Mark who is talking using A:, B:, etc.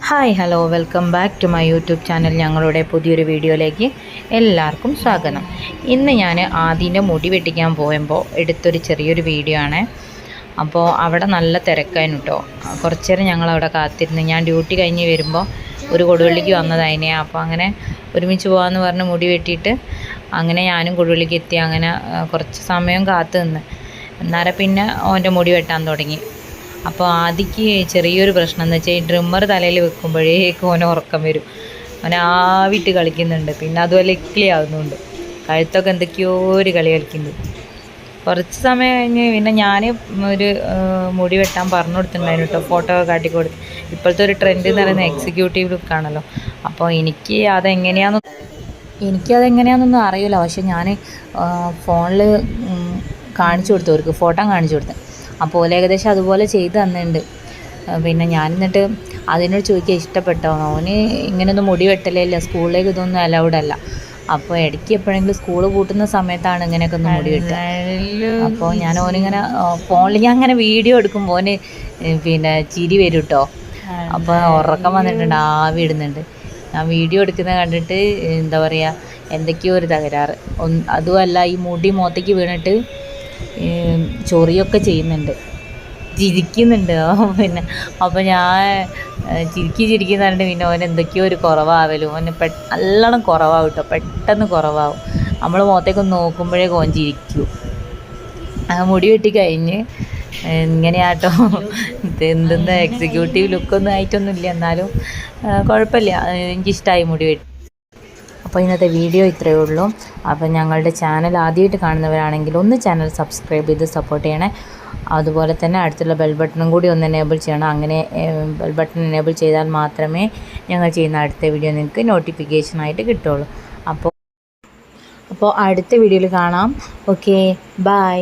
A: Hi hello welcome back to my YouTube channel. ഞങ്ങളുടെ പുതിയൊരു വീഡിയോയിലേക്ക് എല്ലാവർക്കും സ്വാഗതം. ഇന്ന് ഞാൻ ആദ്യൻ്റെ മുടി വെട്ടിക്കാൻ പോയപ്പോൾ എടുത്തൊരു ചെറിയൊരു വീഡിയോ ആണ്. അപ്പോൾ അവിടെ നല്ല തിരക്കായിരുന്നു കേട്ടോ. കുറച്ച് നേരം ഞങ്ങളവിടെ കാത്തിരുന്ന്. ഞാൻ ഡ്യൂട്ടി കഴിഞ്ഞ് വരുമ്പോൾ ഒരു കൊടുവള്ളിക്ക് വന്നതായിനെ. അപ്പോൾ അങ്ങനെ ഒരുമിച്ച് പോകാമെന്ന് പറഞ്ഞ് മുടി വെട്ടിയിട്ട് അങ്ങനെ ഞാനും കൊടുവള്ളിക്ക് എത്തി. അങ്ങനെ കുറച്ച് സമയം കാത്തു നിന്ന് അന്നേരം പിന്നെ ഓൻ്റെ മുടി വെട്ടാൻ തുടങ്ങി. അപ്പോൾ ആദിക്ക് ചെറിയൊരു പ്രശ്നം എന്ന് വെച്ചാൽ ഈ ഡ്രിമ്മർ തലയിൽ വെക്കുമ്പോഴേക്കും ഓന് ഉറക്കം വരും. ഓനെ ആവിട്ട് കളിക്കുന്നുണ്ട്. പിന്നെ അതുപോലെ ഇക്ലി ആവുന്നുണ്ട്. കഴുത്തൊക്കെ എന്തൊക്കെയോ ഒരു കളി കളിക്കുന്നുണ്ട്. കുറച്ച് സമയം കഴിഞ്ഞ് പിന്നെ ഞാൻ ഒരു മുടി വെട്ടാൻ പറഞ്ഞു കൊടുത്തിട്ടുണ്ടായിരുന്നു കേട്ടോ. ഫോട്ടോ ഒക്കെ കാട്ടിക്കൊടുത്ത്. ഇപ്പോഴത്തെ ഒരു ട്രെൻഡ് എന്ന് പറയുന്നത് എക്സിക്യൂട്ടീവ് ലുക്കാണല്ലോ. അപ്പോൾ എനിക്കതെങ്ങനെയാണെന്നൊന്നും അറിയില്ല. പക്ഷെ ഞാൻ ഫോണിൽ കാണിച്ചു കൊടുത്തു, അവർക്ക് ഫോട്ടോ കാണിച്ചു കൊടുത്തു. അപ്പോൾ ഏകദേശം അതുപോലെ ചെയ്ത് തന്നിട്ടുണ്ട്. പിന്നെ ഞാൻ എന്നിട്ട് അതിനോട് ചോദിക്കുക ഇഷ്ടപ്പെട്ടോ. ഓന് ഇങ്ങനെയൊന്നും മുടി വെട്ടലില്ല, സ്കൂളിലേക്ക് ഇതൊന്നും അലൗഡ് അല്ല. അപ്പോൾ ഇടയ്ക്ക് എപ്പോഴെങ്കിലും സ്കൂൾ പൂട്ടുന്ന സമയത്താണ് ഇങ്ങനെയൊക്കെ ഒന്ന് മുടി വെട്ടുക. അപ്പോൾ ഞാൻ ഓനിങ്ങനെ ഫോണിൽ ഞാൻ അങ്ങനെ വീഡിയോ എടുക്കുമ്പോൾ ഓന് പിന്നെ ചിരി വരും കേട്ടോ. അപ്പോൾ ഉറക്കം വന്നിട്ടുണ്ട്, ആവി ഇടുന്നുണ്ട്. ഞാൻ വീഡിയോ എടുക്കുന്നത് കണ്ടിട്ട് എന്താ പറയുക, എന്തൊക്കെയോ ഒരു തകരാറ്. അതുമല്ല ഈ മുടി മുഖത്തേക്ക് വീണിട്ട് ചൊറിയൊക്കെ ചെയ്യുന്നുണ്ട്, ചിരിക്കുന്നുണ്ട്. പിന്നെ അപ്പോൾ ഞാൻ ചിരിക്കുന്നുണ്ട്. പിന്നെ ഓൻ എന്തൊക്കെയോ ഒരു കുറവാവലും. ഓന് നല്ലോണം കുറവാകും കേട്ടോ, പെട്ടെന്ന് കുറവാകും. നമ്മൾ മുഖത്തേക്കൊന്ന് നോക്കുമ്പോഴേക്കും ഓൻ ചിരിക്കും. മുടി വെട്ടി കഴിഞ്ഞ് ഇങ്ങനെയാട്ടോ. എന്തെന്താ എക്സിക്യൂട്ടീവ് ലുക്കൊന്നും ആയിട്ടൊന്നുമില്ല, എന്നാലും കുഴപ്പമില്ല. എനിക്കിഷ്ടമായി മുടി വെട്ടി. അപ്പോൾ ഇന്നത്തെ വീഡിയോ ഇത്രയേ ഉള്ളൂ. അപ്പോൾ ഞങ്ങളുടെ ചാനൽ ആദ്യമായിട്ട് കാണുന്നവരാണെങ്കിൽ ഒന്ന് ചാനൽ സബ്സ്ക്രൈബ് ചെയ്ത് സപ്പോർട്ട് ചെയ്യണേ. അതുപോലെ തന്നെ അടുത്തുള്ള ബെൽ ബട്ടണും കൂടി ഒന്ന് എനേബിൾ ചെയ്യണം. അങ്ങനെ ബെൽ ബട്ടൺ എനേബിൾ ചെയ്താൽ മാത്രമേ ഞങ്ങൾ ചെയ്യുന്ന അടുത്ത വീഡിയോ നിങ്ങൾക്ക് നോട്ടിഫിക്കേഷനായിട്ട് കിട്ടുള്ളൂ. അപ്പോൾ അടുത്ത വീഡിയോയിൽ കാണാം. Okay, by.